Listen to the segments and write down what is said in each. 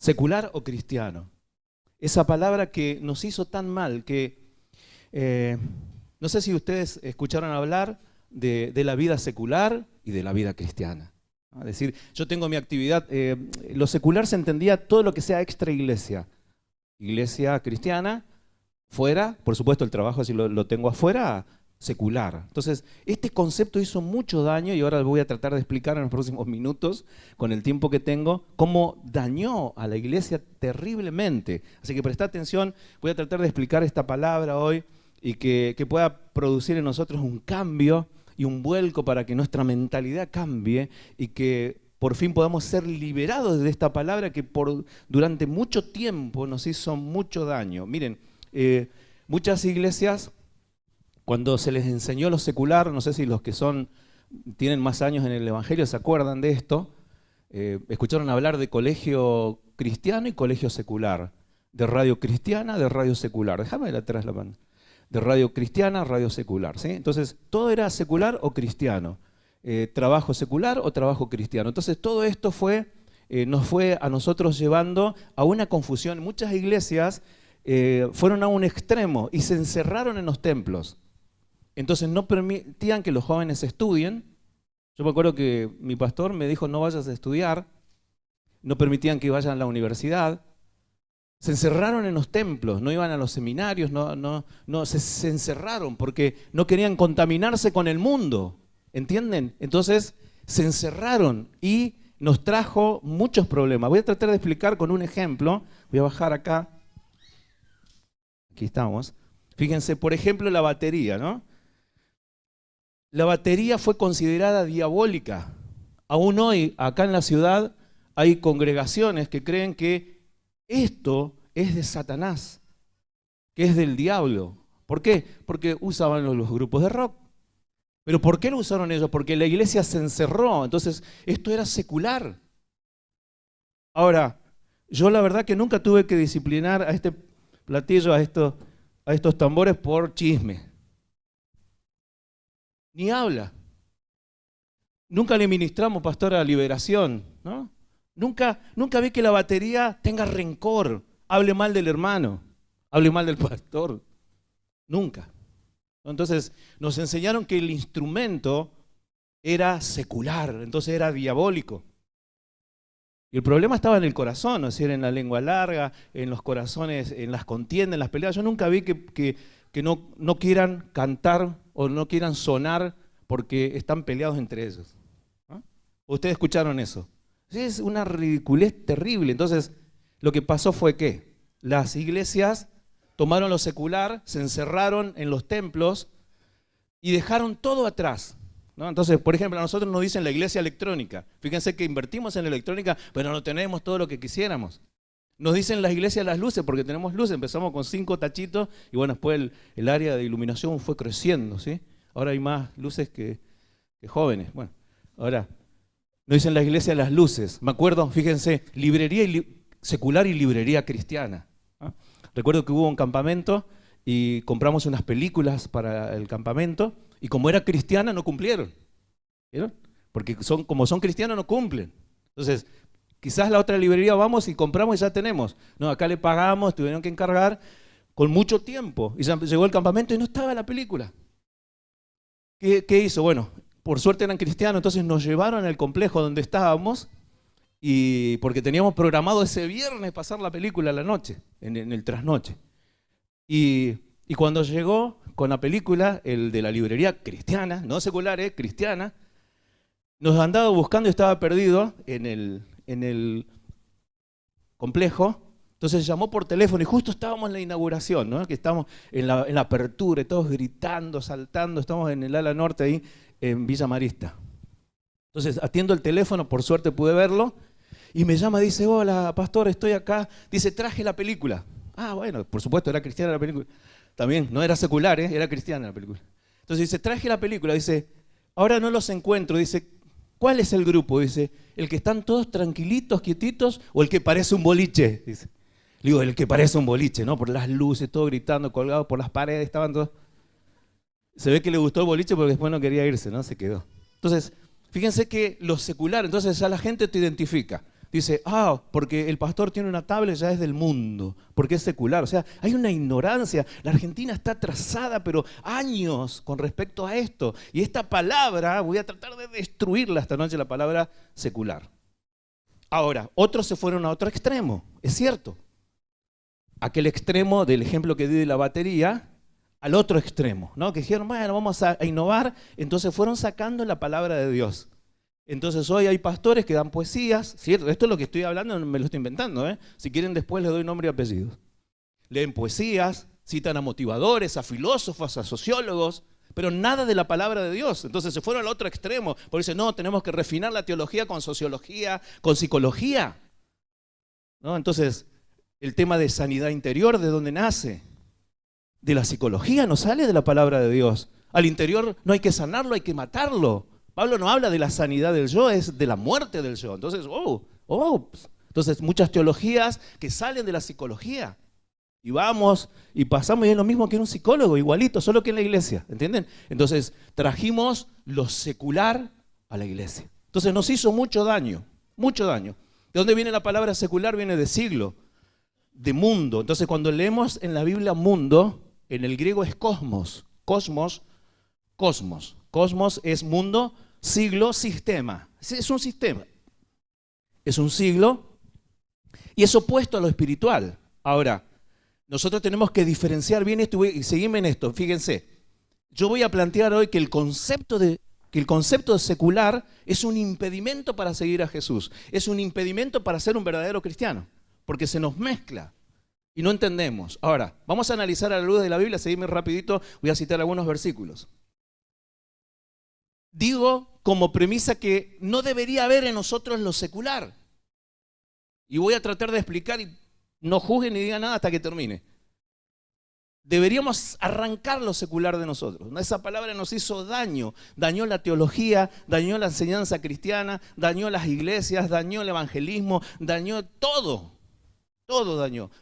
¿Secular o cristiano? Esa palabra que nos hizo tan mal que no sé si ustedes escucharon hablar de la vida secular y de la vida cristiana. Es decir, yo tengo mi actividad, lo secular se entendía todo lo que sea extra iglesia. Iglesia cristiana, fuera, por supuesto el trabajo si lo tengo afuera, secular. Entonces, este concepto hizo mucho daño y ahora voy a tratar de explicar en los próximos minutos, con el tiempo que tengo, cómo dañó a la iglesia terriblemente. Así que presta atención, voy a tratar de explicar esta palabra hoy y que pueda producir en nosotros un cambio y un vuelco para que nuestra mentalidad cambie y que por fin podamos ser liberados de esta palabra que durante mucho tiempo nos hizo mucho daño. Miren, muchas iglesias, cuando se les enseñó lo secular, no sé si los que tienen más años en el Evangelio se acuerdan de esto, escucharon hablar de colegio cristiano y colegio secular, de radio cristiana, de radio secular. Déjame de atrás la mano. De radio cristiana, radio secular, ¿sí? Entonces, todo era secular o cristiano, trabajo secular o trabajo cristiano. Entonces, todo esto nos fue a nosotros llevando a una confusión. Muchas iglesias fueron a un extremo y se encerraron en los templos. Entonces, no permitían que los jóvenes estudien. Yo me acuerdo que mi pastor me dijo, no vayas a estudiar. No permitían que vayan a la universidad. Se encerraron en los templos, no iban a los seminarios, se encerraron porque no querían contaminarse con el mundo, ¿entienden? Entonces se encerraron y nos trajo muchos problemas. Voy a tratar de explicar con un ejemplo, voy a bajar acá, aquí estamos. Fíjense, por ejemplo, la batería, ¿no? La batería fue considerada diabólica. Aún hoy, acá en la ciudad, hay congregaciones que creen que esto es de Satanás, que es del diablo. ¿Por qué? Porque usaban los grupos de rock. ¿Pero por qué lo usaron ellos? Porque la iglesia se encerró, entonces esto era secular. Ahora, yo la verdad que nunca tuve que disciplinar a este platillo, a estos tambores por chisme. Ni habla. Nunca le ministramos, pastor, a liberación, ¿no? Nunca vi que la batería tenga rencor, hable mal del hermano, hable mal del pastor. Nunca. Entonces nos enseñaron que el instrumento era secular, entonces era diabólico. Y el problema estaba en el corazón, es decir, en la lengua larga, en los corazones, en las contiendas, en las peleas. Yo nunca vi que no quieran cantar o no quieran sonar porque están peleados entre ellos. ¿No? ¿Ustedes escucharon eso? Es una ridiculez terrible. Entonces, lo que pasó fue que las iglesias tomaron lo secular, se encerraron en los templos y dejaron todo atrás, ¿no? Entonces, por ejemplo, a nosotros nos dicen la iglesia electrónica. Fíjense que invertimos en electrónica, pero no tenemos todo lo que quisiéramos. Nos dicen las iglesias las luces, porque tenemos luces. Empezamos con 5 tachitos y bueno, después el área de iluminación fue creciendo, ¿sí? Ahora hay más luces que jóvenes. Bueno, ahora nos dicen las iglesias las luces. Me acuerdo, fíjense, librería secular y librería cristiana. ¿Ah? Recuerdo que hubo un campamento y compramos unas películas para el campamento y como era cristiana no cumplieron. ¿Vieron? Porque como son cristianos no cumplen. Entonces, quizás la otra librería vamos y compramos y ya tenemos. No, acá le pagamos, tuvieron que encargar con mucho tiempo. Y ya llegó el campamento y no estaba la película. ¿Qué hizo? Bueno, por suerte eran cristianos, entonces nos llevaron al complejo donde estábamos y porque teníamos programado ese viernes pasar la película a la noche, en el trasnoche. Y cuando llegó con la película, el de la librería cristiana, no secular, cristiana, nos andaba buscando y estaba perdido en el complejo. Entonces llamó por teléfono y justo estábamos en la inauguración, ¿no? Que estamos en la apertura y todos gritando, saltando, estamos en el ala norte ahí en Villa Marista. Entonces atiendo el teléfono, por suerte pude verlo, y me llama, dice, hola pastor, estoy acá, dice, traje la película. Ah, bueno, por supuesto, era cristiana la película. También, no era secular, era cristiana la película. Entonces dice, traje la película, dice, ahora no los encuentro, dice, ¿cuál es el grupo? Dice, ¿el que están todos tranquilitos, quietitos, o el que parece un boliche? Dice. Le digo, el que parece un boliche, ¿no? Por las luces, todo gritando, colgado por las paredes, estaban todos. Se ve que le gustó el boliche porque después no quería irse, ¿no? Se quedó. Entonces, fíjense que lo secular, entonces ya la gente te identifica. Dice, porque el pastor tiene una tablet, ya es del mundo, porque es secular. O sea, hay una ignorancia. La Argentina está atrasada, pero años con respecto a esto. Y esta palabra, voy a tratar de destruirla esta noche, la palabra secular. Ahora, otros se fueron a otro extremo, es cierto. Aquel extremo del ejemplo que di de la batería, al otro extremo, ¿no? Que dijeron, bueno, vamos a innovar. Entonces fueron sacando la palabra de Dios. Entonces hoy hay pastores que dan poesías, ¿cierto? Esto es lo que estoy hablando, no me lo estoy inventando, ¿eh? Si quieren después les doy nombre y apellido. Leen poesías, citan a motivadores, a filósofos, a sociólogos, pero nada de la palabra de Dios. Entonces se fueron al otro extremo, porque dicen, no, tenemos que refinar la teología con sociología, con psicología, ¿no? Entonces, el tema de sanidad interior, ¿de dónde nace? De la psicología, no sale de la palabra de Dios. Al interior no hay que sanarlo, hay que matarlo. Pablo no habla de la sanidad del yo, es de la muerte del yo. Entonces, entonces muchas teologías que salen de la psicología. Y vamos y pasamos y es lo mismo que un psicólogo, igualito, solo que en la iglesia, ¿entienden? Entonces trajimos lo secular a la iglesia. Entonces nos hizo mucho daño, mucho daño. ¿De dónde viene la palabra secular? Viene de siglo, de mundo. Entonces cuando leemos en la Biblia mundo, en el griego es cosmos, cosmos, cosmos. Cosmos es mundo, siglo, sistema. Es un sistema. Es un siglo y es opuesto a lo espiritual. Ahora, nosotros tenemos que diferenciar bien esto y seguirme en esto. Fíjense, yo voy a plantear hoy que el concepto de secular es un impedimento para seguir a Jesús. Es un impedimento para ser un verdadero cristiano, porque se nos mezcla y no entendemos. Ahora, vamos a analizar a la luz de la Biblia, seguidme rapidito, voy a citar algunos versículos. Digo como premisa que no debería haber en nosotros lo secular. Y voy a tratar de explicar y no juzguen ni digan nada hasta que termine. Deberíamos arrancar lo secular de nosotros. Esa palabra nos hizo daño. Dañó la teología, dañó la enseñanza cristiana, dañó las iglesias, dañó el evangelismo, dañó todo. Todo dañó.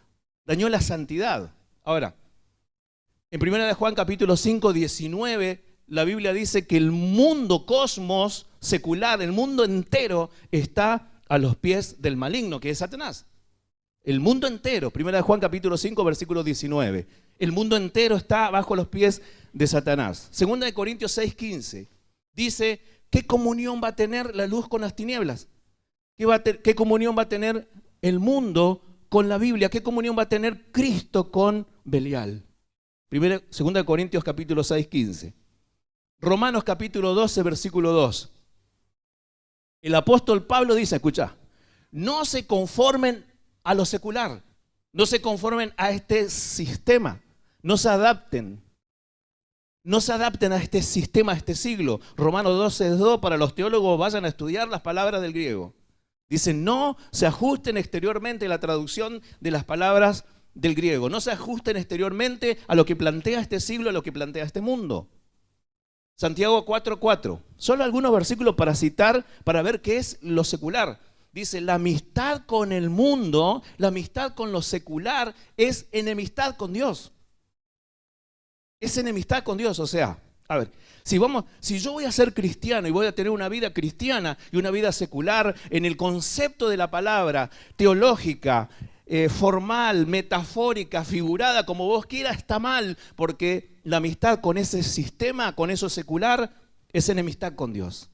Dañó la santidad. Ahora, en 1 de Juan capítulo 5, 19, la Biblia dice que el mundo cosmos secular, el mundo entero está a los pies del maligno, que es Satanás. El mundo entero, 1 de Juan capítulo 5, versículo 19. El mundo entero está bajo los pies de Satanás. 2 de Corintios 6, 15 dice, ¿qué comunión va a tener la luz con las tinieblas? ¿Qué comunión va a tener el mundo con la Biblia? ¿Qué comunión va a tener Cristo con Belial? 2 de Corintios capítulo 6, 15. Romanos capítulo 12, versículo 2. El apóstol Pablo dice, escucha, no se conformen a lo secular, no se conformen a este sistema, no se adapten a este sistema, a este siglo. Romanos 12, 2, para los teólogos vayan a estudiar las palabras del griego. Dice, no se ajusten exteriormente a la traducción de las palabras del griego, no se ajusten exteriormente a lo que plantea este siglo, a lo que plantea este mundo. Santiago 4:4, solo algunos versículos para citar, para ver qué es lo secular. Dice, la amistad con el mundo, la amistad con lo secular es enemistad con Dios. Es enemistad con Dios, o sea, a ver, si yo voy a ser cristiano y voy a tener una vida cristiana y una vida secular en el concepto de la palabra teológica, formal, metafórica, figurada, como vos quieras, está mal, porque la amistad con ese sistema, con eso secular, es enemistad con Dios.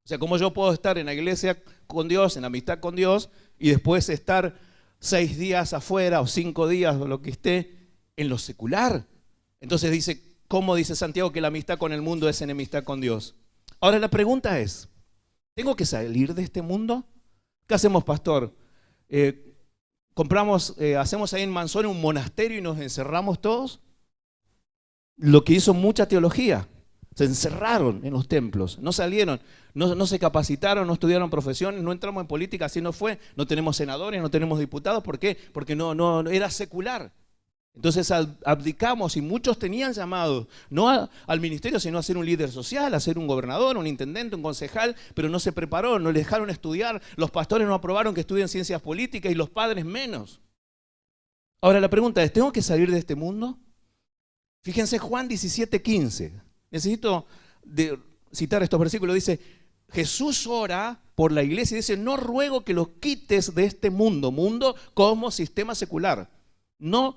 O sea, ¿cómo yo puedo estar en la iglesia con Dios, en la amistad con Dios, y después estar 6 días afuera o 5 días o lo que esté en lo secular? Entonces dice, ¿cómo dice Santiago que la amistad con el mundo es enemistad con Dios? Ahora la pregunta es, ¿tengo que salir de este mundo? ¿Qué hacemos, pastor? Hacemos ahí en Manzoni un monasterio y nos encerramos todos. Lo que hizo mucha teología. Se encerraron en los templos, no salieron, no se capacitaron, no estudiaron profesiones, no entramos en política, así no fue. No tenemos senadores, no tenemos diputados. ¿Por qué? Porque no era secular. Entonces abdicamos y muchos tenían llamados, no al ministerio, sino a ser un líder social, a ser un gobernador, un intendente, un concejal, pero no se preparó, no le dejaron estudiar, los pastores no aprobaron que estudien ciencias políticas y los padres menos. Ahora la pregunta es, ¿tengo que salir de este mundo? Fíjense Juan 17:15. Necesito citar estos versículos. Dice, Jesús ora por la iglesia y dice, no ruego que los quites de este mundo como sistema secular. No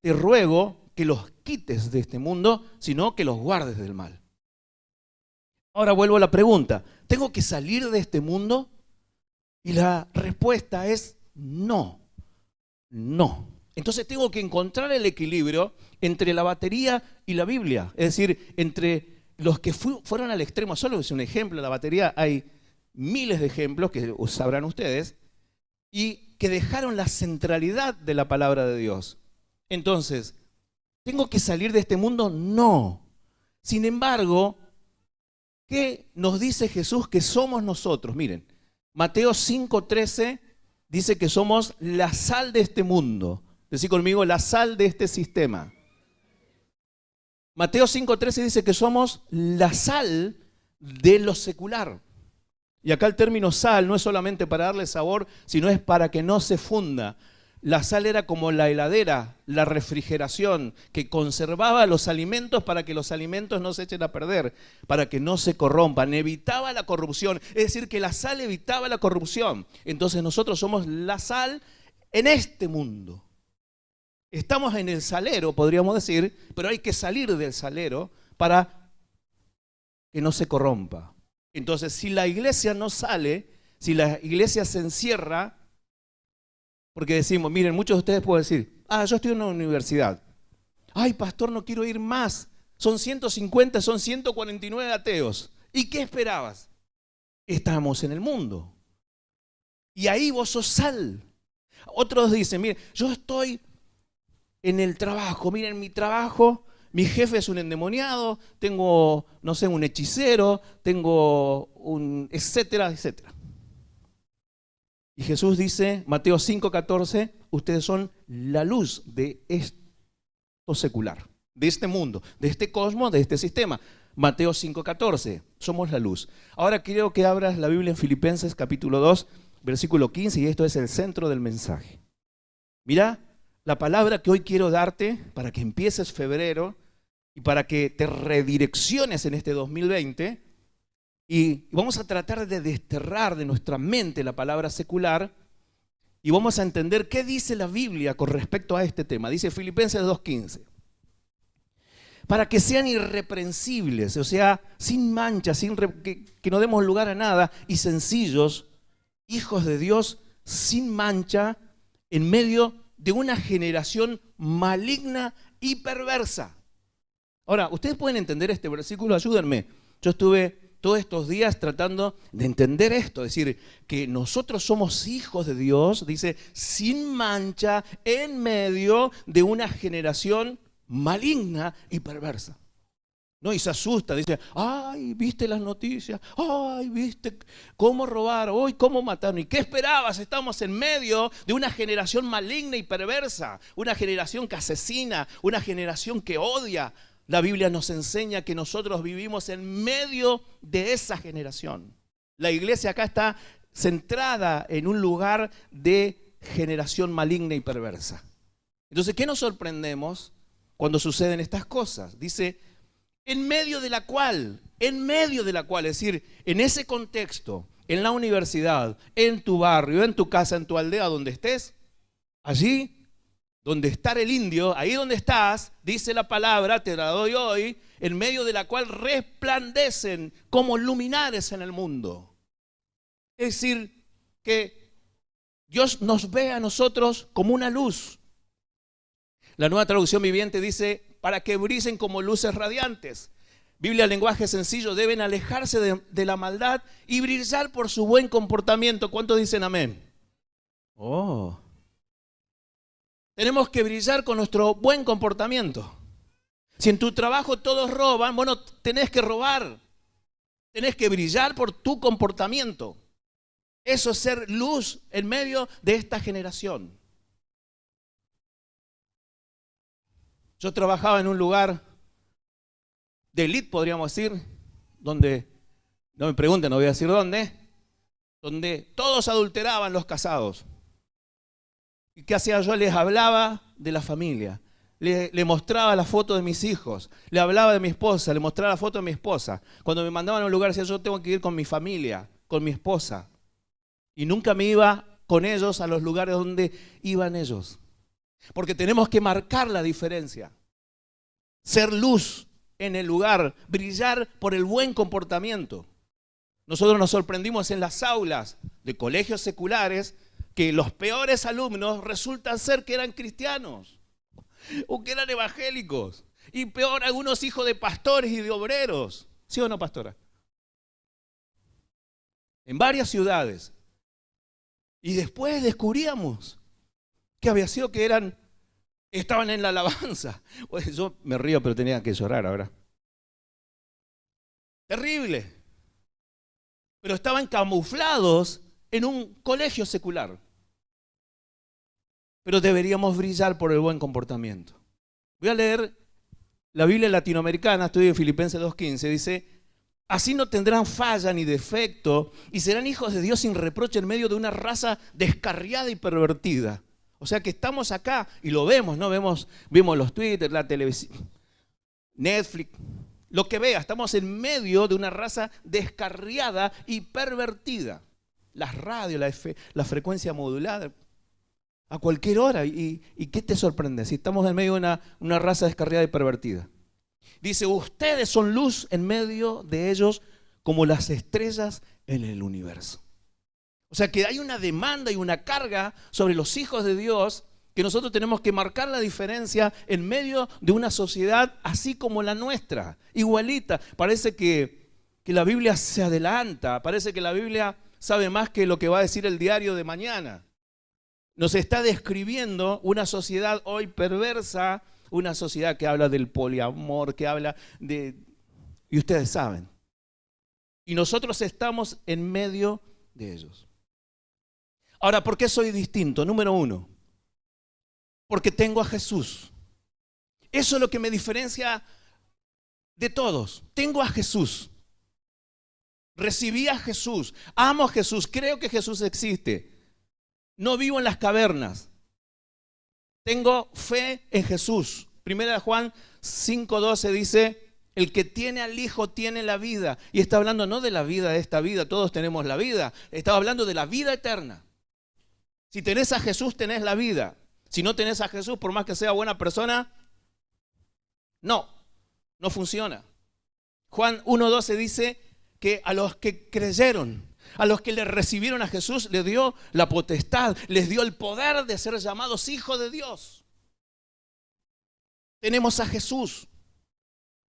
te ruego que los quites de este mundo, sino que los guardes del mal. Ahora vuelvo a la pregunta, ¿tengo que salir de este mundo? Y la respuesta es no, no. Entonces tengo que encontrar el equilibrio entre la batería y la Biblia. Es decir, entre los que fueron al extremo, solo es un ejemplo, la batería hay miles de ejemplos que sabrán ustedes, y que dejaron la centralidad de la palabra de Dios. Entonces, ¿tengo que salir de este mundo? No. Sin embargo, ¿qué nos dice Jesús que somos nosotros? Miren, Mateo 5:13 dice que somos la sal de este mundo. Decí conmigo, la sal de este sistema. Mateo 5:13 dice que somos la sal de lo secular. Y acá el término sal no es solamente para darle sabor, sino es para que no se funda. La sal era como la heladera, la refrigeración, que conservaba los alimentos para que los alimentos no se echen a perder, para que no se corrompan, evitaba la corrupción. Es decir, que la sal evitaba la corrupción. Entonces nosotros somos la sal en este mundo. Estamos en el salero, podríamos decir, pero hay que salir del salero para que no se corrompa. Entonces, si la iglesia no sale, si la iglesia se encierra, porque decimos, miren, muchos de ustedes pueden decir, yo estoy en una universidad. Ay, pastor, no quiero ir más. Son 150, son 149 ateos. ¿Y qué esperabas? Estamos en el mundo. Y ahí vos sos sal. Otros dicen, miren, yo estoy en el trabajo. Miren, mi trabajo, mi jefe es un endemoniado, tengo, no sé, un hechicero, tengo un etcétera, etcétera. Y Jesús dice, Mateo 5:14, ustedes son la luz de esto secular, de este mundo, de este cosmos, de este sistema. Mateo 5:14, somos la luz. Ahora quiero que abras la Biblia en Filipenses capítulo 2, versículo 15, y esto es el centro del mensaje. Mira la palabra que hoy quiero darte para que empieces febrero y para que te redirecciones en este 2020. Y vamos a tratar de desterrar de nuestra mente la palabra secular y vamos a entender qué dice la Biblia con respecto a este tema. Dice Filipenses 2:15. Para que sean irreprensibles, o sea, sin mancha, que no demos lugar a nada, y sencillos, hijos de Dios, sin mancha, en medio de una generación maligna y perversa. Ahora, ¿ustedes pueden entender este versículo? Ayúdenme. Yo estuve todos estos días tratando de entender esto, es decir, que nosotros somos hijos de Dios, dice, sin mancha, en medio de una generación maligna y perversa. ¿No? Y se asusta, dice, ay, ¿viste las noticias? Ay, ¿viste cómo robaron? Hoy, ¿cómo mataron? ¿Y qué esperabas? Estamos en medio de una generación maligna y perversa, una generación que asesina, una generación que odia. La Biblia nos enseña que nosotros vivimos en medio de esa generación. La iglesia acá está centrada en un lugar de generación maligna y perversa. Entonces, ¿qué nos sorprendemos cuando suceden estas cosas? Dice, en medio de la cual, es decir, en ese contexto, en la universidad, en tu barrio, en tu casa, en tu aldea, donde estés, allí donde está el indio, ahí donde estás, dice la palabra, te la doy hoy, en medio de la cual resplandecen como luminares en el mundo. Es decir, que Dios nos ve a nosotros como una luz. La Nueva Traducción Viviente dice, para que brillen como luces radiantes. Biblia, lenguaje sencillo, deben alejarse de la maldad y brillar por su buen comportamiento. ¿Cuántos dicen amén? Oh. Tenemos que brillar con nuestro buen comportamiento. Si en tu trabajo todos roban, bueno, tenés que robar. Tenés que brillar por tu comportamiento. Eso es ser luz en medio de esta generación. Yo trabajaba en un lugar de élite, podríamos decir, donde, no me pregunten, no voy a decir dónde, donde todos adulteraban los casados. ¿Y qué hacía yo? Les hablaba de la familia. le mostraba la foto de mis hijos, le hablaba de mi esposa, le mostraba la foto de mi esposa. Cuando me mandaban a un lugar decía, yo tengo que ir con mi familia, con mi esposa. Y nunca me iba con ellos a los lugares donde iban ellos. Porque tenemos que marcar la diferencia. Ser luz en el lugar, brillar por el buen comportamiento. Nosotros nos sorprendimos en las aulas de colegios seculares que los peores alumnos resultan ser que eran cristianos o que eran evangélicos. Y peor, algunos hijos de pastores y de obreros. ¿Sí o no, pastora? En varias ciudades. Y después descubríamos que había sido que estaban en la alabanza. Pues yo me río, pero tenía que llorar ahora. Terrible. Pero estaban camuflados en un colegio secular. Pero deberíamos brillar por el buen comportamiento. Voy a leer la Biblia latinoamericana, estoy en Filipenses 2:15, dice: así no tendrán falla ni defecto y serán hijos de Dios sin reproche en medio de una raza descarriada y pervertida. O sea que estamos acá y lo vemos, ¿no? Vemos los Twitter, la televisión, Netflix, lo que vea, estamos en medio de una raza descarriada y pervertida. Las radios, la frecuencia modulada, a cualquier hora. ¿Y qué te sorprende? Si estamos en medio de una raza descarriada y pervertida. Dice, ustedes son luz en medio de ellos como las estrellas en el universo. O sea que hay una demanda y una carga sobre los hijos de Dios que nosotros tenemos que marcar la diferencia en medio de una sociedad así como la nuestra, igualita. Parece que la Biblia se adelanta, parece que la Biblia sabe más que lo que va a decir el diario de mañana. Nos está describiendo una sociedad hoy perversa, una sociedad que habla del poliamor, que habla de... Y ustedes saben. Y nosotros estamos en medio de ellos. Ahora, ¿por qué soy distinto? Número uno, porque tengo a Jesús. Eso es lo que me diferencia de todos. Tengo a Jesús. Recibí a Jesús. Amo a Jesús. Creo que Jesús existe. No vivo en las cavernas. Tengo fe en Jesús. Primera de Juan 5:12 dice, el que tiene al Hijo tiene la vida. Y está hablando no de la vida de esta vida, todos tenemos la vida. Está hablando de la vida eterna. Si tenés a Jesús, tenés la vida. Si no tenés a Jesús, por más que sea buena persona, no funciona. Juan 1:12 dice que a los que creyeron, a los que le recibieron a Jesús, les dio la potestad, les dio el poder de ser llamados hijos de Dios. Tenemos a Jesús.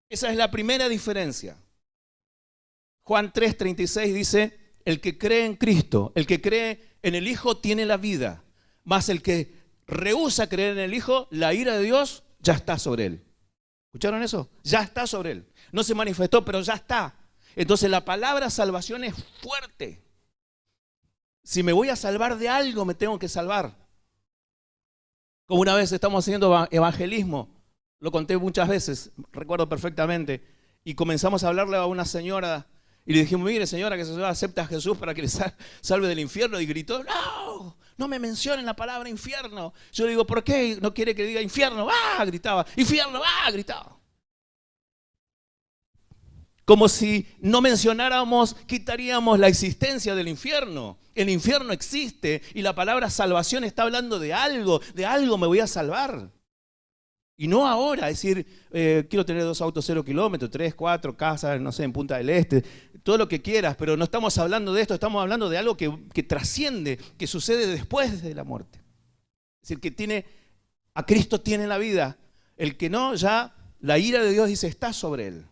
Esa es la primera diferencia. Juan 3:36 dice, el que cree en Cristo, el que cree en el Hijo tiene la vida, mas el que rehúsa creer en el Hijo, la ira de Dios ya está sobre él. ¿Escucharon eso? Ya está sobre él. No se manifestó, pero ya está. Entonces la palabra salvación es fuerte. Si me voy a salvar de algo, me tengo que salvar. Como una vez estamos haciendo evangelismo, lo conté muchas veces, recuerdo perfectamente, y comenzamos a hablarle a una señora y le dijimos, mire señora, que se acepta a Jesús para que le salve del infierno, y gritó, no me mencionen la palabra infierno. Yo le digo, ¿por qué no quiere que diga infierno? ¡Ah! Gritaba, infierno, ¡ah! Gritaba. Como si no mencionáramos, quitaríamos la existencia del infierno. El infierno existe y la palabra salvación está hablando de algo me voy a salvar. Y no ahora, es decir, quiero tener 2 autos 0 kilómetros, 3, 4 casas, no sé, en Punta del Este, todo lo que quieras, pero no estamos hablando de esto, estamos hablando de algo que trasciende, que sucede después de la muerte. Es decir, que a Cristo tiene la vida, el que no, ya la ira de Dios dice, está sobre él.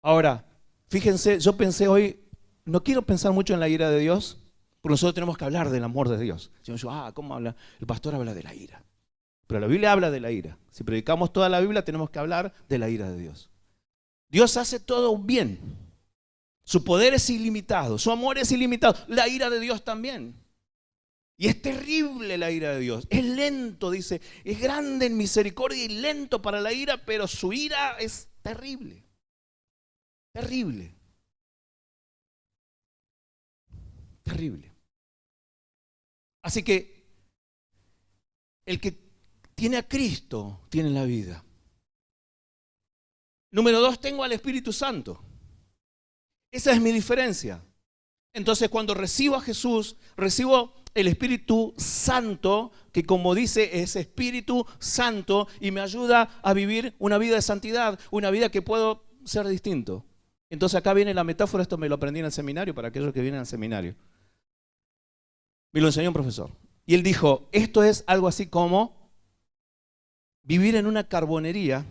Ahora, fíjense, yo pensé hoy, no quiero pensar mucho en la ira de Dios, porque nosotros tenemos que hablar del amor de Dios. Si yo, ¿cómo habla? El pastor habla de la ira. Pero la Biblia habla de la ira. Si predicamos toda la Biblia, tenemos que hablar de la ira de Dios. Dios hace todo bien. Su poder es ilimitado, su amor es ilimitado. La ira de Dios también. Y es terrible la ira de Dios. Es lento, dice, es grande en misericordia y lento para la ira, pero su ira es terrible. Terrible. Terrible. Así que el que tiene a Cristo, tiene la vida. Número 2, tengo al Espíritu Santo. Esa es mi diferencia. Entonces, cuando recibo a Jesús, recibo el Espíritu Santo, que como dice, es Espíritu Santo y me ayuda a vivir una vida de santidad, una vida que puedo ser distinto. Entonces acá viene la metáfora, esto me lo aprendí en el seminario, para aquellos que vienen al seminario. Me lo enseñó un profesor. Y él dijo, esto es algo así como vivir en una carbonería.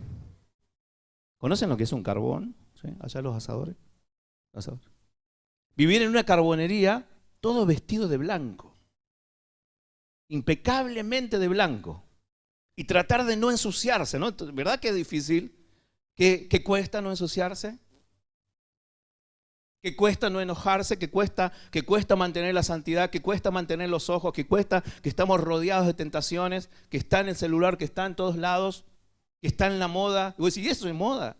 ¿Conocen lo que es un carbón? ¿Sí? Allá los asadores. Vivir en una carbonería, todo vestido de blanco. Impecablemente de blanco. Y tratar de no ensuciarse, ¿no? ¿Verdad que es difícil? ¿Que cuesta no ensuciarse? Que cuesta no enojarse, que cuesta mantener la santidad, que cuesta mantener los ojos, que cuesta que estamos rodeados de tentaciones, que está en el celular, que está en todos lados, que está en la moda. Y vos decís, ¿y eso es moda?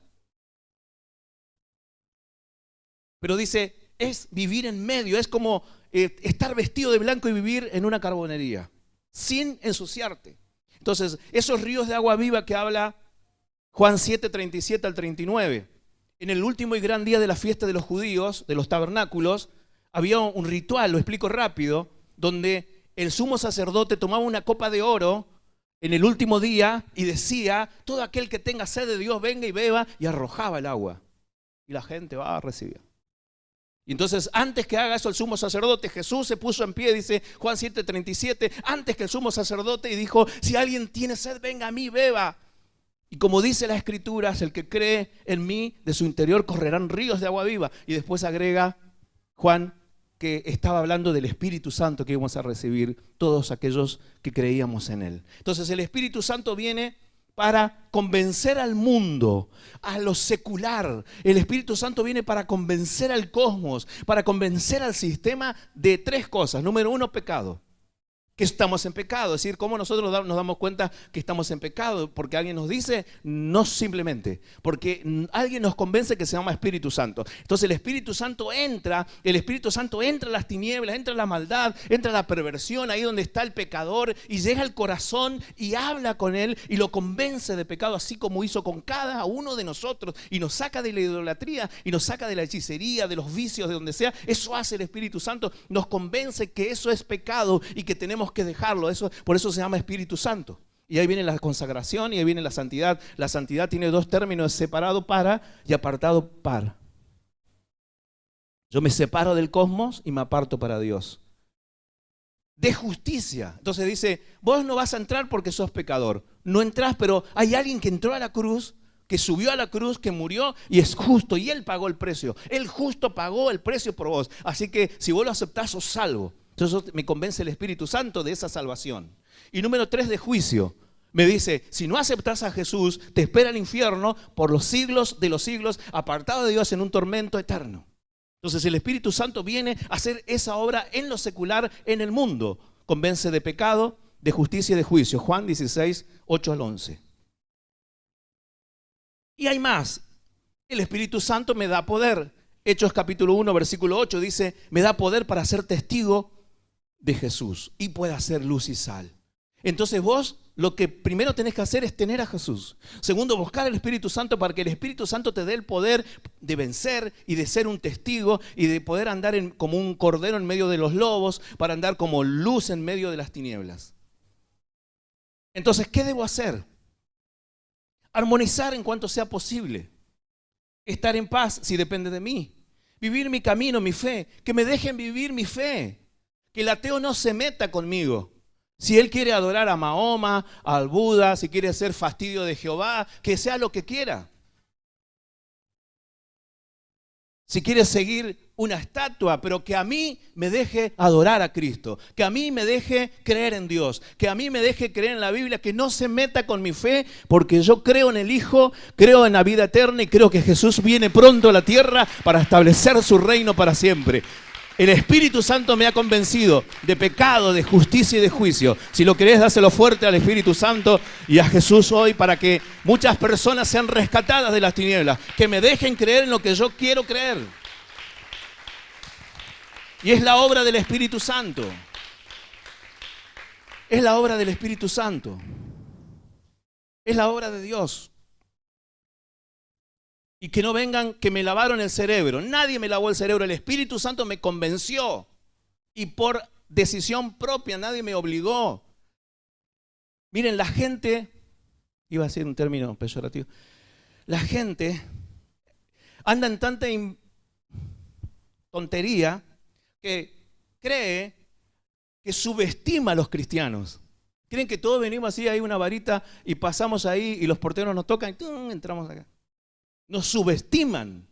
Pero dice, es vivir en medio, es como estar vestido de blanco y vivir en una carbonería, sin ensuciarte. Entonces, esos ríos de agua viva que habla Juan 7, 37 al 39. En el último y gran día de la fiesta de los judíos, de los tabernáculos, había un ritual, lo explico rápido, donde el sumo sacerdote tomaba una copa de oro en el último día y decía, todo aquel que tenga sed de Dios venga y beba, y arrojaba el agua. Y la gente va a recibir. Y entonces, antes que haga eso el sumo sacerdote, Jesús se puso en pie, dice Juan 7, 37, antes que el sumo sacerdote, y dijo, si alguien tiene sed, venga a mí, beba. Y como dice la Escritura, el que cree en mí, de su interior correrán ríos de agua viva. Y después agrega Juan que estaba hablando del Espíritu Santo que íbamos a recibir todos aquellos que creíamos en Él. Entonces el Espíritu Santo viene para convencer al mundo, a lo secular. El Espíritu Santo viene para convencer al cosmos, para convencer al sistema de tres cosas. Número 1, pecado. Que estamos en pecado, es decir, ¿cómo nosotros nos damos cuenta que estamos en pecado? Porque alguien nos dice, no simplemente, porque alguien nos convence que se llama Espíritu Santo. Entonces el Espíritu Santo entra a las tinieblas, entra a la maldad, entra a la perversión, ahí donde está el pecador, y llega al corazón y habla con él y lo convence de pecado, así como hizo con cada uno de nosotros, y nos saca de la idolatría, y nos saca de la hechicería, de los vicios, de donde sea. Eso hace el Espíritu Santo, nos convence que eso es pecado y que tenemos que dejarlo. Por eso se llama Espíritu Santo. Y ahí viene la consagración y ahí viene la santidad. La santidad tiene dos términos, separado para y apartado para. Yo me separo del cosmos y me aparto para Dios. De justicia. Entonces dice, vos no vas a entrar porque sos pecador. No entrás, pero hay alguien que entró a la cruz, que subió a la cruz, que murió y es justo. Y Él pagó el precio. Él justo pagó el precio por vos. Así que si vos lo aceptás, sos salvo. Entonces me convence el Espíritu Santo de esa salvación. Y número 3, de juicio. Me dice, si no aceptas a Jesús, te espera el infierno por los siglos de los siglos, apartado de Dios en un tormento eterno. Entonces el Espíritu Santo viene a hacer esa obra en lo secular, en el mundo. Convence de pecado, de justicia y de juicio. Juan 16, 8 al 11. Y hay más. El Espíritu Santo me da poder. Hechos capítulo 1, versículo 8 dice, me da poder para ser testigo de Jesús y puede hacer luz y sal. Entonces vos lo que primero tenés que hacer es tener a Jesús. Segundo, buscar el Espíritu Santo para que el Espíritu Santo te dé el poder de vencer y de ser un testigo y de poder andar como un cordero en medio de los lobos, para andar como luz en medio de las tinieblas. Entonces, ¿qué debo hacer? Armonizar en cuanto sea posible. Estar en paz si depende de mí. Vivir mi camino, mi fe. Que me dejen vivir mi fe. Que el ateo no se meta conmigo. Si él quiere adorar a Mahoma, al Buda, si quiere ser fastidio de Jehová, que sea lo que quiera. Si quiere seguir una estatua, pero que a mí me deje adorar a Cristo, que a mí me deje creer en Dios, que a mí me deje creer en la Biblia, que no se meta con mi fe, porque yo creo en el Hijo, creo en la vida eterna y creo que Jesús viene pronto a la tierra para establecer su reino para siempre. El Espíritu Santo me ha convencido de pecado, de justicia y de juicio. Si lo querés, dáselo fuerte al Espíritu Santo y a Jesús hoy para que muchas personas sean rescatadas de las tinieblas, que me dejen creer en lo que yo quiero creer. Y es la obra del Espíritu Santo. Es la obra del Espíritu Santo. Es la obra de Dios. Y que no vengan que me lavaron el cerebro. Nadie me lavó el cerebro. El Espíritu Santo me convenció. Y por decisión propia, nadie me obligó. Miren, la gente, iba a decir un término peyorativo, la gente anda en tanta tontería que cree que subestima a los cristianos. Creen que todos venimos así, hay una varita y pasamos ahí y los porteros nos tocan y ¡tum!, entramos acá. Nos subestiman.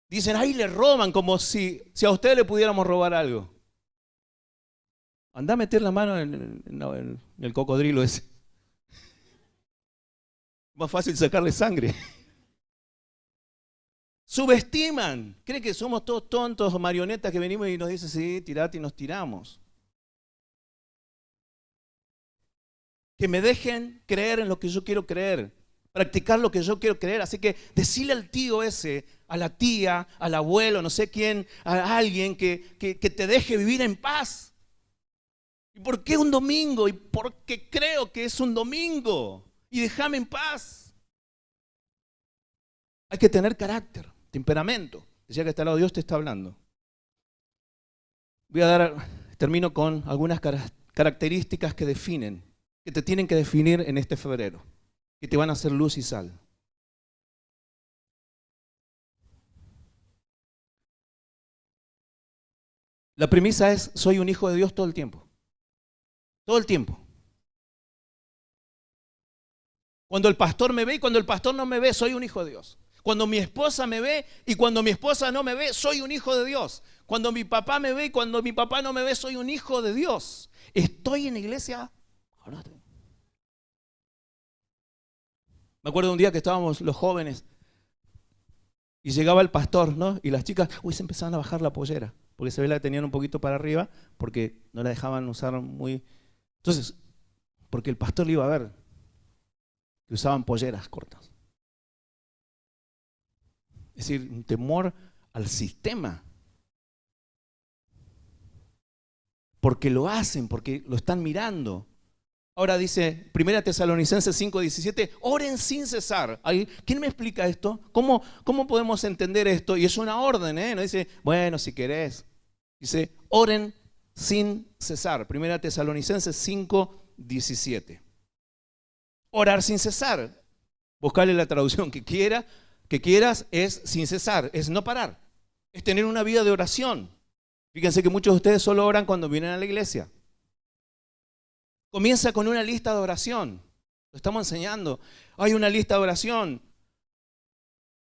Dicen, ahí le roban, como si a usted le pudiéramos robar algo. Andá a meter la mano en el cocodrilo ese. Más fácil sacarle sangre. Subestiman. Creen que somos todos tontos o marionetas que venimos y nos dicen, sí, tirate y nos tiramos. Que me dejen creer en lo que yo quiero creer. Practicar lo que yo quiero creer. Así que decirle al tío ese, a la tía, al abuelo, no sé quién, a alguien que te deje vivir en paz. ¿Y por qué un domingo? Y porque creo que es un domingo. Y déjame en paz. Hay que tener carácter, temperamento. Decía que está al lado, Dios te está hablando. Termino con algunas características que definen, que te tienen que definir en este febrero, que te van a hacer luz y sal. La premisa es, soy un hijo de Dios todo el tiempo. Todo el tiempo. Cuando el pastor me ve y cuando el pastor no me ve, soy un hijo de Dios. Cuando mi esposa me ve y cuando mi esposa no me ve, soy un hijo de Dios. Cuando mi papá me ve y cuando mi papá no me ve, soy un hijo de Dios. ¿Estoy en la iglesia? Me acuerdo de un día que estábamos los jóvenes y llegaba el pastor, ¿no? Y las chicas, se empezaban a bajar la pollera, porque se ve la tenían un poquito para arriba, porque no la dejaban usar muy... Entonces, porque el pastor le iba a ver que usaban polleras cortas. Es decir, un temor al sistema. Porque lo hacen, porque lo están mirando. Ahora dice 1 Tesalonicenses 5:17, oren sin cesar. ¿Quién me explica esto? ¿Cómo podemos entender esto? Y es una orden, ¿eh? No dice, bueno, si querés. Dice, oren sin cesar. 1 Tesalonicenses 5:17. Orar sin cesar. Buscarle la traducción que quieras, es sin cesar, es no parar. Es tener una vida de oración. Fíjense que muchos de ustedes solo oran cuando vienen a la iglesia. Comienza con una lista de oración. Lo estamos enseñando. Hay una lista de oración.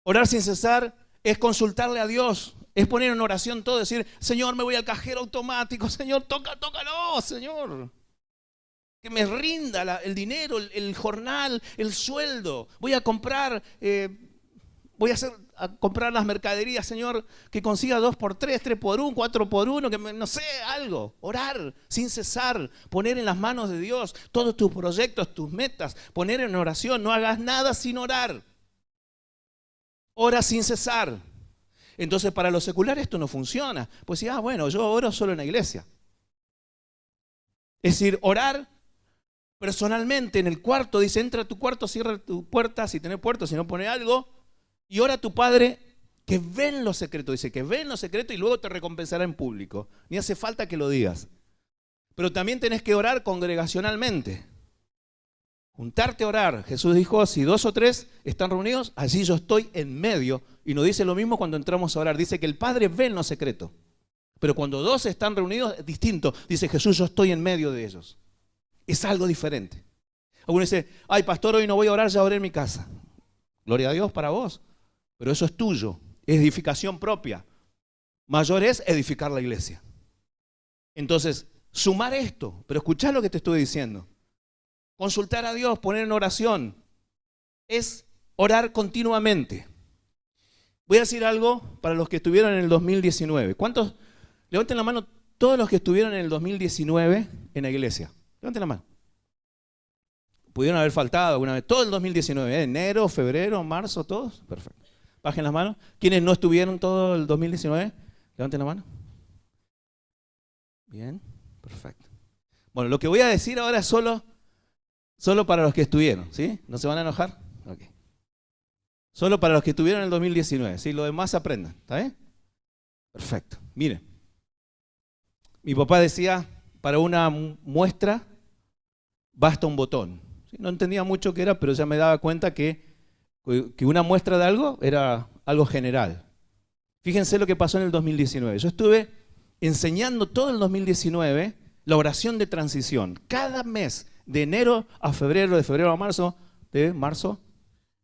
Orar sin cesar es consultarle a Dios. Es poner en oración todo. Decir, Señor, me voy al cajero automático. Señor, tócalo, Señor. Que me rinda el dinero, el jornal, el sueldo. Voy a comprar... a comprar las mercaderías, Señor, que consiga 2x3, 3x1, 4x1, que no sé, algo. Orar sin cesar, poner en las manos de Dios todos tus proyectos, tus metas, poner en oración, no hagas nada sin orar. Ora sin cesar. Entonces para los seculares esto no funciona. Pues sí, bueno, yo oro solo en la iglesia. Es decir, orar personalmente en el cuarto, dice, entra a tu cuarto, cierra tu puerta, si tenés puerta, si no pone algo. Y ora a tu Padre que ve en lo secreto. Dice que ve en lo secreto y luego te recompensará en público. Ni hace falta que lo digas. Pero también tenés que orar congregacionalmente. Juntarte a orar. Jesús dijo, si 2 o 3 están reunidos, allí yo estoy en medio. Y nos dice lo mismo cuando entramos a orar. Dice que el Padre ve en lo secreto. Pero cuando 2 están reunidos es distinto. Dice Jesús, yo estoy en medio de ellos. Es algo diferente. Algunos dicen, ay pastor, hoy no voy a orar, ya oré en mi casa. Gloria a Dios para vos. Pero eso es tuyo, es edificación propia. Mayor es edificar la iglesia. Entonces, sumar esto, pero escuchá lo que te estoy diciendo. Consultar a Dios, poner en oración, es orar continuamente. Voy a decir algo para los que estuvieron en el 2019. ¿Cuántos? Levanten la mano todos los que estuvieron en el 2019 en la iglesia. Levanten la mano. Pudieron haber faltado alguna vez. Todo el 2019, ¿eh? Enero, febrero, marzo, todos. Perfecto. Bajen las manos. ¿Quiénes no estuvieron todo el 2019? Levanten la mano. Bien, perfecto. Bueno, lo que voy a decir ahora es solo Solo para los que estuvieron, ¿sí? ¿No se van a enojar? Ok. Solo para los que estuvieron en el 2019, ¿sí? Los demás aprendan, ¿está bien? Perfecto. Miren, mi papá decía, para una muestra basta un botón. ¿Sí? No entendía mucho qué era, pero ya me daba cuenta que una muestra de algo era algo general. Fíjense lo que pasó en el 2019. Yo estuve enseñando todo el 2019 la oración de transición. Cada mes, de enero a febrero, de febrero a marzo, de marzo,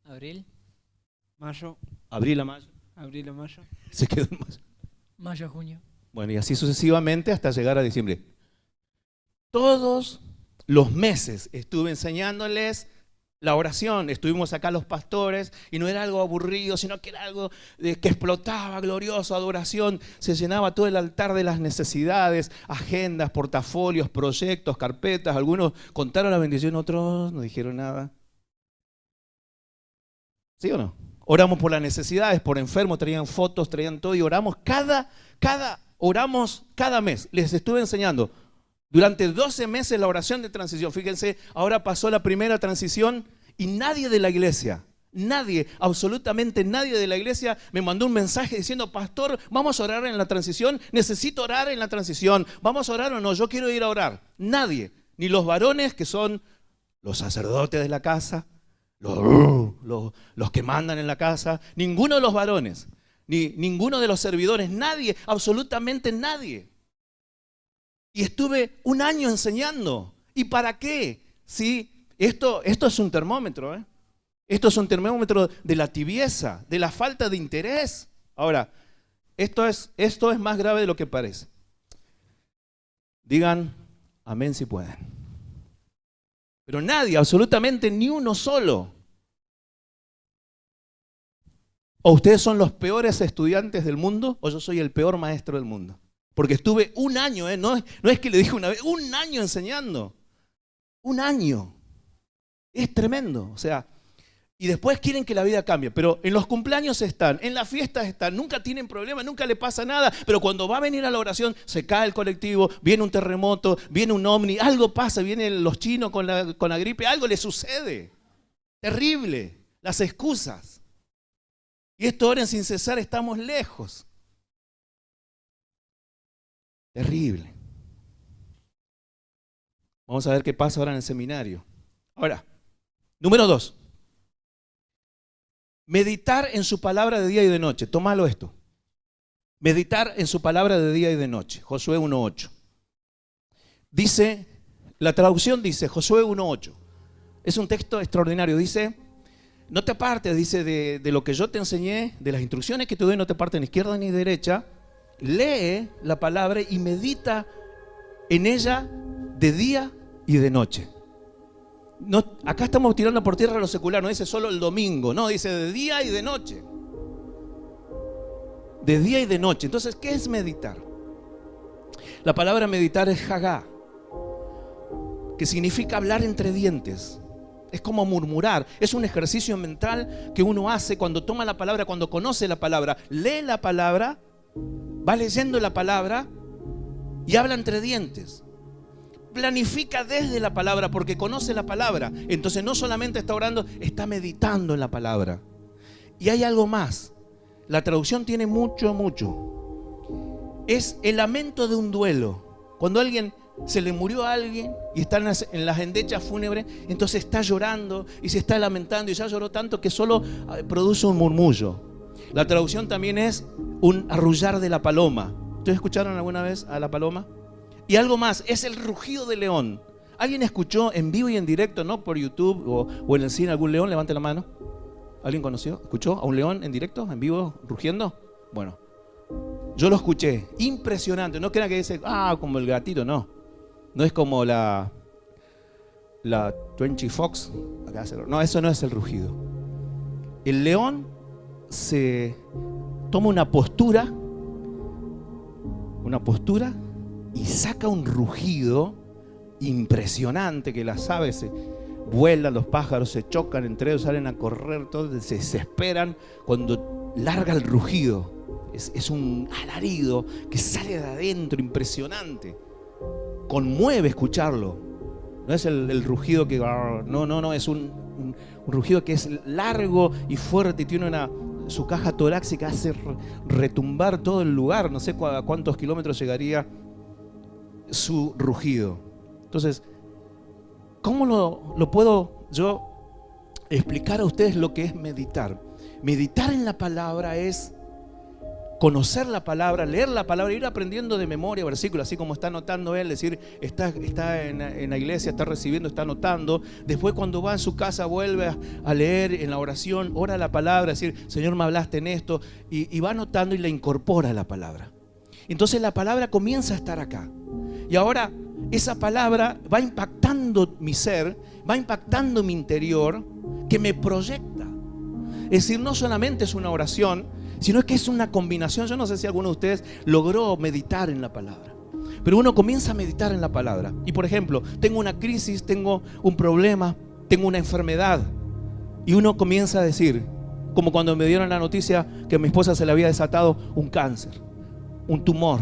Abril, mayo, abril a mayo. abril a mayo, Se quedó en mayo. mayo a junio. Bueno, y así sucesivamente hasta llegar a diciembre. Todos los meses estuve enseñándoles la oración. Estuvimos acá los pastores y no era algo aburrido, sino que era algo que explotaba, glorioso, adoración. Se llenaba todo el altar de las necesidades, agendas, portafolios, proyectos, carpetas. Algunos contaron la bendición, otros no dijeron nada. ¿Sí o no? Oramos por las necesidades, por enfermos, traían fotos, traían todo y oramos oramos cada mes. Les estuve enseñando durante 12 meses la oración de transición. Fíjense, ahora pasó la primera transición y nadie de la iglesia, nadie, absolutamente nadie de la iglesia me mandó un mensaje diciendo, pastor, vamos a orar en la transición, necesito orar en la transición, vamos a orar o no, yo quiero ir a orar. Nadie, ni los varones que son los sacerdotes de la casa, los que mandan en la casa, ninguno de los varones, ni ninguno de los servidores, nadie, absolutamente nadie. Y estuve un año enseñando. ¿Y para qué? Sí, esto es un termómetro, ¿eh? Esto es un termómetro de la tibieza, de la falta de interés. Ahora, esto es más grave de lo que parece. Digan amén si pueden. Pero nadie, absolutamente ni uno solo. O ustedes son los peores estudiantes del mundo, o yo soy el peor maestro del mundo. Porque estuve un año, no es que le dije una vez, un año enseñando. Un año. Es tremendo. O sea, y después quieren que la vida cambie. Pero en los cumpleaños están, en las fiestas están, nunca tienen problemas, nunca le pasa nada. Pero cuando va a venir a la oración, se cae el colectivo, viene un terremoto, viene un ovni, algo pasa, vienen los chinos con la gripe, algo les sucede. Terrible. Las excusas. Y esto oren sin cesar, estamos lejos. Terrible. Vamos a ver qué pasa ahora en el seminario. Ahora, número 2. Meditar en su palabra de día y de noche. Tómalo esto. Meditar en su palabra de día y de noche. Josué 1:8. Dice, la traducción dice, Josué 1:8. Es un texto extraordinario. Dice, no te apartes, dice, de lo que yo te enseñé, de las instrucciones que te doy, no te apartes ni izquierda ni derecha. Lee la palabra y medita en ella de día y de noche. No, acá estamos tirando por tierra lo secular, no dice solo el domingo, no, dice de día y de noche. De día y de noche. Entonces, ¿qué es meditar? La palabra meditar es hagá, que significa hablar entre dientes. Es como murmurar, es un ejercicio mental que uno hace cuando toma la palabra, cuando conoce la palabra, lee la palabra, va leyendo la palabra y habla entre dientes. Planifica desde la palabra porque conoce la palabra. Entonces no solamente está orando, está meditando en la palabra. Y hay algo más. La traducción tiene mucho. Es el lamento de un duelo. Cuando se le murió a alguien y está en las endechas fúnebres, entonces está llorando y se está lamentando y ya lloró tanto que solo produce un murmullo. La traducción también es un arrullar de la paloma. ¿Ustedes escucharon alguna vez a la paloma? Y algo más, es el rugido del león. ¿Alguien escuchó en vivo y en directo, no por YouTube o en el cine, algún león? Levante la mano. ¿Alguien conoció? ¿Escuchó a un león en directo, en vivo, rugiendo? Bueno, yo lo escuché. Impresionante. No crean que dice, como el gatito, no. No es como la 20 Fox. No, eso no es el rugido. El león se toma una postura y saca un rugido impresionante que las aves se vuelan, los pájaros se chocan entre ellos, salen a correr, todos se desesperan cuando larga el rugido. Es un alarido que sale de adentro, impresionante. Conmueve escucharlo. No es el rugido que... No, es un rugido que es largo y fuerte y tiene su caja torácica, hace retumbar todo el lugar. No sé a cuántos kilómetros llegaría su rugido. Entonces, ¿cómo lo puedo yo explicar a ustedes lo que es meditar? Meditar en la palabra es conocer la palabra, leer la palabra, ir aprendiendo de memoria versículos, así como está anotando él, decir, está en la iglesia, está recibiendo, está anotando. Después, cuando va en su casa, vuelve a leer en la oración, ora la palabra, decir, Señor, me hablaste en esto, y va anotando y la incorpora a la palabra. Entonces la palabra comienza a estar acá. Y ahora esa palabra va impactando mi ser, va impactando mi interior, que me proyecta. Es decir, no solamente es una oración, sino que es una combinación. Yo no sé si alguno de ustedes logró meditar en la palabra, pero uno comienza a meditar en la palabra. Y por ejemplo, tengo una crisis, tengo un problema, tengo una enfermedad, y uno comienza a decir, como cuando me dieron la noticia que a mi esposa se le había desatado un cáncer, un tumor.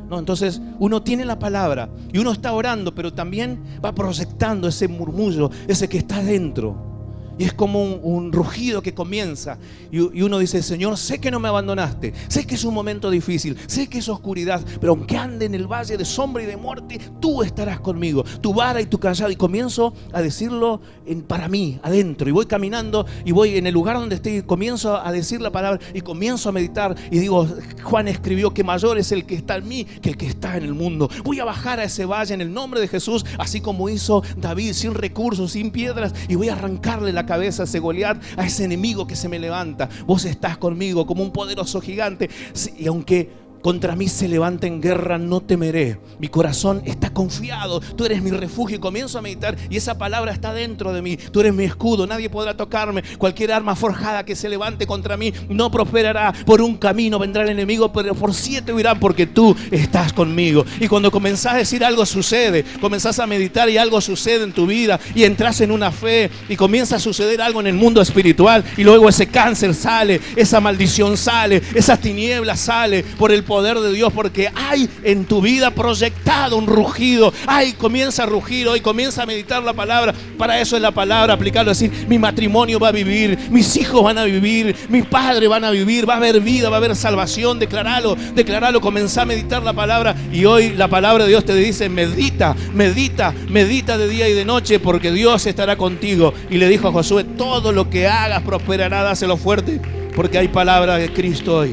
No, entonces uno tiene la palabra y uno está orando, pero también va proyectando ese murmullo, ese que está dentro. Y es como un rugido que comienza. Y uno dice, Señor, sé que no me abandonaste, sé que es un momento difícil, sé que es oscuridad, pero aunque ande en el valle de sombra y de muerte, tú estarás conmigo, tu vara y tu callado. Y comienzo a decirlo para mí, adentro. Y voy caminando y voy en el lugar donde esté y comienzo a decir la palabra y comienzo a meditar. Y digo, Juan escribió que mayor es el que está en mí que el que está en el mundo. Voy a bajar a ese valle en el nombre de Jesús, así como hizo David, sin recursos, sin piedras, y voy a arrancarle la cabeza a ese Goliat, a ese enemigo que se me levanta. Vos estás conmigo como un poderoso gigante, y aunque contra mí se levanta en guerra, no temeré. Mi corazón está confiado, tú eres mi refugio. Y comienzo a meditar y esa palabra está dentro de mí. Tú eres mi escudo, nadie podrá tocarme. Cualquier arma forjada que se levante contra mí no prosperará. Por un camino vendrá el enemigo, pero por 7 huirán, porque tú estás conmigo. Y cuando comenzás a decir, algo sucede. Comenzás a meditar y algo sucede en tu vida, y entras en una fe y comienza a suceder algo en el mundo espiritual. Y luego ese cáncer sale, esa maldición sale, esas tinieblas sale por el poder de Dios, porque hay en tu vida proyectado un rugido. Ay, comienza a rugir hoy, comienza a meditar la palabra. Para eso es la palabra, aplicarlo, decir, mi matrimonio va a vivir, mis hijos van a vivir, mis padres van a vivir, va a haber vida, va a haber salvación. Declaralo, comenzá a meditar la palabra. Y hoy la palabra de Dios te dice, medita de día y de noche, porque Dios estará contigo. Y le dijo a Josué, todo lo que hagas prosperará, dáselo fuerte, porque hay palabra de Cristo hoy.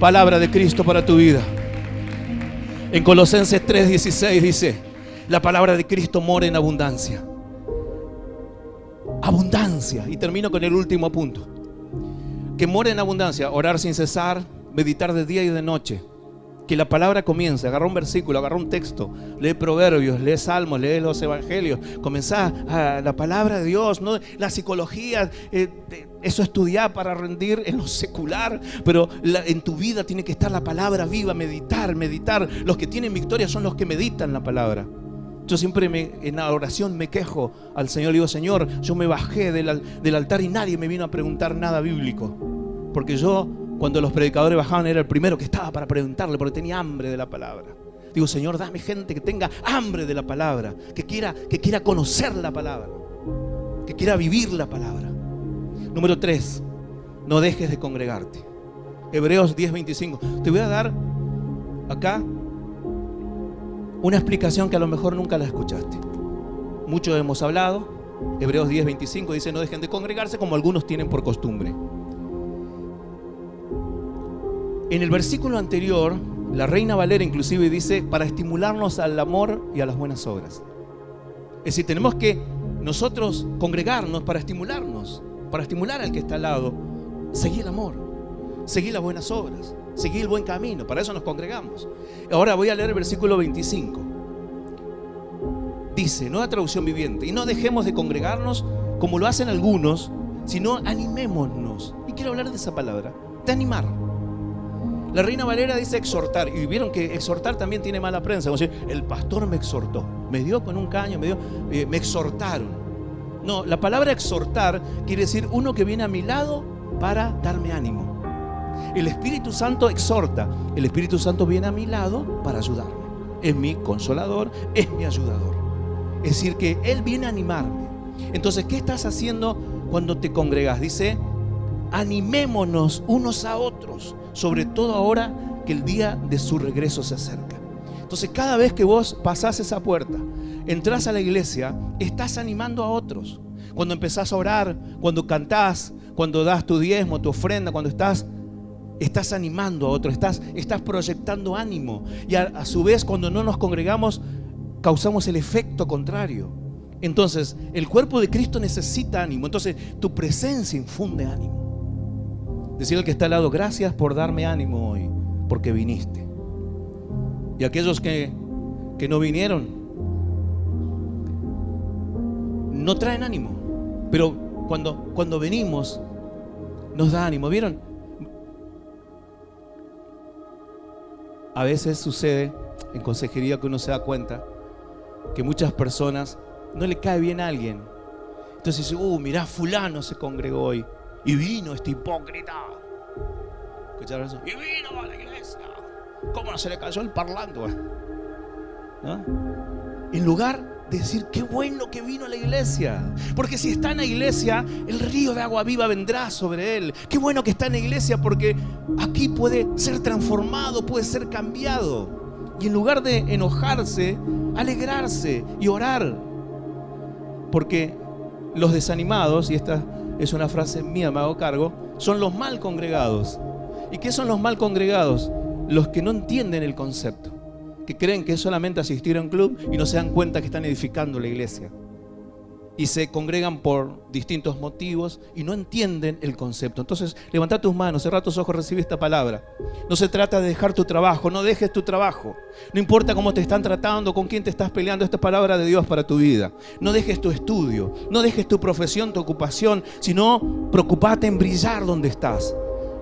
Palabra de Cristo para tu vida. En Colosenses 3:16 dice, la palabra de Cristo mora en abundancia. Abundancia. Y termino con el último punto. Que mora en abundancia. Orar sin cesar, meditar de día y de noche. Que la palabra comience. Agarra un versículo, agarra un texto, lee Proverbios, lee Salmos, lee los Evangelios. Comenzá a la palabra de Dios, no la psicología. Eso estudiar para rendir en lo secular, pero en tu vida tiene que estar la palabra viva. Meditar. Los que tienen victoria son los que meditan la palabra. Yo siempre en la oración me quejo al Señor. Le digo, Señor, yo me bajé del altar y nadie me vino a preguntar nada bíblico, porque yo, cuando los predicadores bajaban, era el primero que estaba para preguntarle, porque tenía hambre de la palabra. Digo, Señor, dame gente que tenga hambre de la palabra, que quiera conocer la palabra, que quiera vivir la palabra. Número 3, no dejes de congregarte. Hebreos 10:25. Te voy a dar acá una explicación que a lo mejor nunca la escuchaste. Mucho hemos hablado. Hebreos 10:25 dice, no dejen de congregarse como algunos tienen por costumbre. En el versículo anterior, la Reina Valera inclusive dice, para estimularnos al amor y a las buenas obras. Es decir, tenemos que nosotros congregarnos para estimularnos, para estimular al que está al lado. Seguir el amor, seguir las buenas obras, seguir el buen camino. Para eso nos congregamos. Ahora voy a leer el versículo 25. Dice, nueva traducción viviente, y no dejemos de congregarnos como lo hacen algunos, sino animémonos. Y quiero hablar de esa palabra, de animar. La Reina Valera dice exhortar, y vieron que exhortar también tiene mala prensa. Como decir, el pastor me exhortó, me dio con un caño, me exhortaron. No, la palabra exhortar quiere decir uno que viene a mi lado para darme ánimo. El Espíritu Santo exhorta, el Espíritu Santo viene a mi lado para ayudarme. Es mi consolador, es mi ayudador. Es decir, que Él viene a animarme. Entonces, ¿qué estás haciendo cuando te congregas? Dice, animémonos unos a otros, sobre todo ahora que el día de su regreso se acerca. Entonces, cada vez que vos pasás esa puerta, entrás a la iglesia, estás animando a otros. Cuando empezás a orar, cuando cantás, cuando das tu diezmo, tu ofrenda, cuando estás animando a otros, estás proyectando ánimo. Y a su vez, cuando no nos congregamos, causamos el efecto contrario. Entonces, el cuerpo de Cristo necesita ánimo. Entonces, tu presencia infunde ánimo. Decirle al que está al lado, gracias por darme ánimo hoy, porque viniste. Y aquellos que no vinieron, no traen ánimo. Pero cuando venimos, nos da ánimo. ¿Vieron? A veces sucede en consejería que uno se da cuenta que muchas personas no le cae bien a alguien. Entonces dice, mirá, fulano se congregó hoy y vino este hipócrita. ¿Escucharon eso? Y vino a la iglesia. ¿Cómo no se le cayó el parlante? ¿No? En lugar de decir, qué bueno que vino a la iglesia. Porque si está en la iglesia, el río de agua viva vendrá sobre él. Qué bueno que está en la iglesia, porque aquí puede ser transformado, puede ser cambiado. Y en lugar de enojarse, alegrarse y orar. Porque los desanimados, y esta es una frase mía, me hago cargo, son los mal congregados. ¿Y qué son los mal congregados? Los que no entienden el concepto, que creen que es solamente asistir a un club y no se dan cuenta que están edificando la iglesia. Y se congregan por distintos motivos y no entienden el concepto. Entonces, levanta tus manos, cerrá tus ojos, recibe esta palabra. No se trata de dejar tu trabajo, no dejes tu trabajo. No importa cómo te están tratando, con quién te estás peleando, esta es palabra de Dios para tu vida. No dejes tu estudio, no dejes tu profesión, tu ocupación, sino preocupate en brillar donde estás.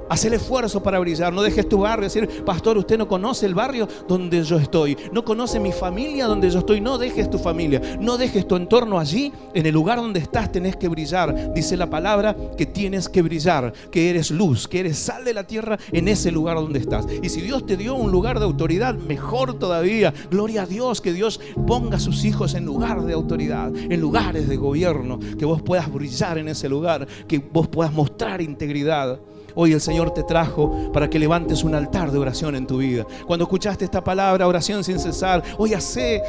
Haz el esfuerzo para brillar. No dejes tu barrio. Decir, pastor, usted no conoce el barrio donde yo estoy, no conoce mi familia donde yo estoy. No dejes tu familia, no dejes tu entorno allí. En el lugar donde estás tenés que brillar. Dice la palabra que tienes que brillar, que eres luz, que eres sal de la tierra en ese lugar donde estás. Y si Dios te dio un lugar de autoridad, mejor todavía. Gloria a Dios, que Dios ponga a sus hijos en lugar de autoridad, en lugares de gobierno, que vos puedas brillar en ese lugar, que vos puedas mostrar integridad. Hoy el Señor te trajo para que levantes un altar de oración en tu vida. Cuando escuchaste esta palabra, oración sin cesar, hoy hace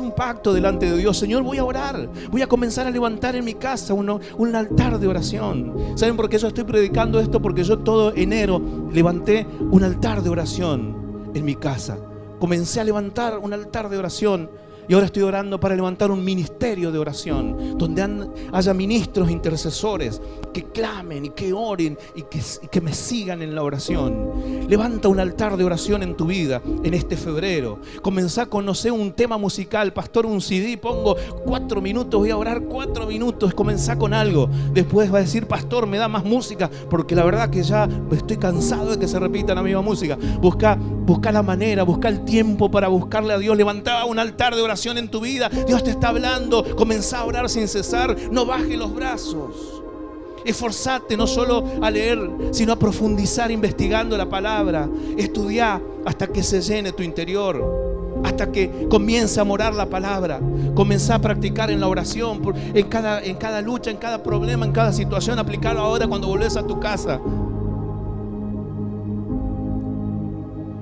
un pacto delante de Dios. Señor, voy a orar, voy a comenzar a levantar en mi casa un altar de oración. ¿Saben por qué yo estoy predicando esto? Porque yo todo enero levanté un altar de oración en mi casa. Comencé a levantar un altar de oración. Y ahora estoy orando para levantar un ministerio de oración, donde haya ministros intercesores que clamen y que oren y que me sigan en la oración. Levanta un altar de oración en tu vida en este febrero. Comenzá a conocer un tema musical. Pastor, un CD, pongo 4 minutos, voy a orar 4 minutos. Comenzá con algo. Después va a decir, pastor, me da más música, porque la verdad que ya estoy cansado de que se repita la misma música. Busca la manera, busca el tiempo para buscarle a Dios. Levantá un altar de oración en tu vida. Dios te está hablando. Comenzá a orar sin cesar. No bajes los brazos. Esforzate no solo a leer, sino a profundizar investigando la palabra. Estudiá hasta que se llene tu interior, hasta que comience a morar la palabra. Comenzá a practicar en la oración, en cada lucha, en cada problema, en cada situación. Aplicarlo ahora cuando volvés a tu casa.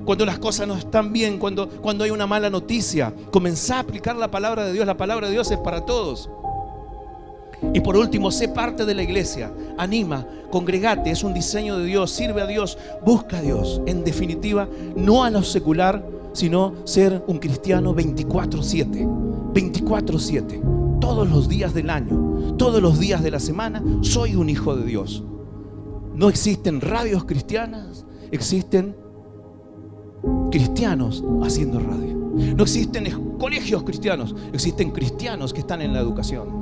Cuando las cosas no están bien, cuando hay una mala noticia, comenzá a aplicar la palabra de Dios. La palabra de Dios es para todos. Y por último, sé parte de la iglesia. Anima, congregate, es un diseño de Dios. Sirve a Dios, busca a Dios. En definitiva, no a lo secular, sino ser un cristiano 24/7. 24/7. Todos los días del año, todos los días de la semana, soy un hijo de Dios. No existen radios cristianas, existen cristianos haciendo radio. No existen colegios cristianos, existen cristianos que están en la educación.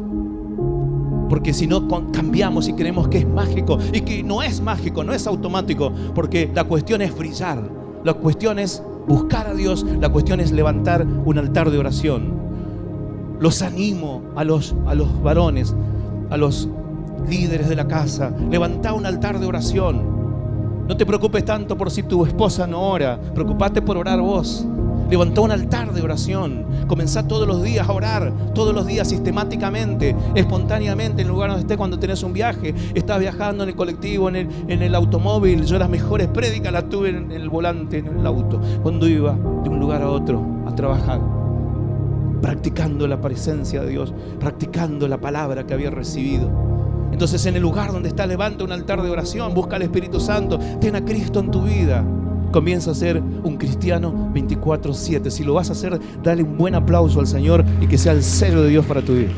Porque si no cambiamos y creemos que es mágico, y que no es mágico, no es automático, porque la cuestión es brillar, la cuestión es buscar a Dios, la cuestión es levantar un altar de oración. Los animo a los varones, a los líderes de la casa, levantá un altar de oración. No te preocupes tanto por si tu esposa no ora, preocupate por orar vos. Levantá un altar de oración. Comenzá todos los días a orar, todos los días sistemáticamente, espontáneamente, en el lugar donde estés. Cuando tenés un viaje, estás viajando en el colectivo, en el automóvil. Yo las mejores prédicas las tuve en el volante, en el auto, cuando iba de un lugar a otro a trabajar, practicando la presencia de Dios, practicando la palabra que había recibido. Entonces, en el lugar donde estás, levanta un altar de oración, busca al Espíritu Santo, ten a Cristo en tu vida. Comienza a ser un cristiano 24/7. Si lo vas a hacer, dale un buen aplauso al Señor y que sea el celo de Dios para tu vida.